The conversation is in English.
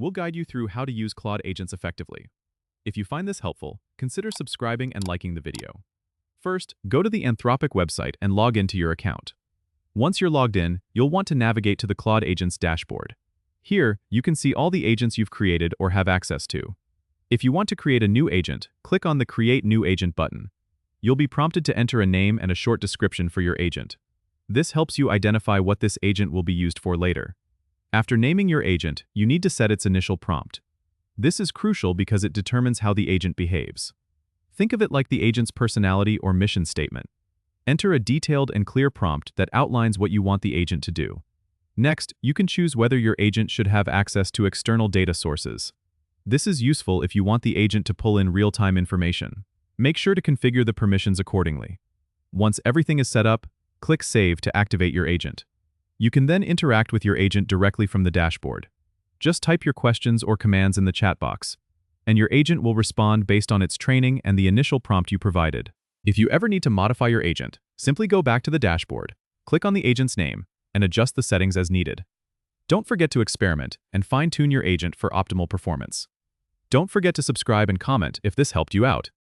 we'll guide you through how to use Claude Agents effectively. If you find this helpful, consider subscribing and liking the video. First, go to the Anthropic website and log into your account. Once you're logged in, you'll want to navigate to the Claude Agents dashboard. Here, you can see all the agents you've created or have access to. If you want to create a new agent, click on the Create New Agent button. You'll be prompted to enter a name and a short description for your agent. This helps you identify what this agent will be used for later. After naming your agent, you need to set its initial prompt. This is crucial because it determines how the agent behaves. Think of it like the agent's personality or mission statement. Enter a detailed and clear prompt that outlines what you want the agent to do. Next, you can choose whether your agent should have access to external data sources. This is useful if you want the agent to pull in real-time information. Make sure to configure the permissions accordingly. Once everything is set up, click Save to activate your agent. You can then interact with your agent directly from the dashboard. Just type your questions or commands in the chat box, and your agent will respond based on its training and the initial prompt you provided. If you ever need to modify your agent, simply go back to the dashboard, click on the agent's name, and adjust the settings as needed. Don't forget to experiment and fine-tune your agent for optimal performance. Don't forget to subscribe and comment if this helped you out.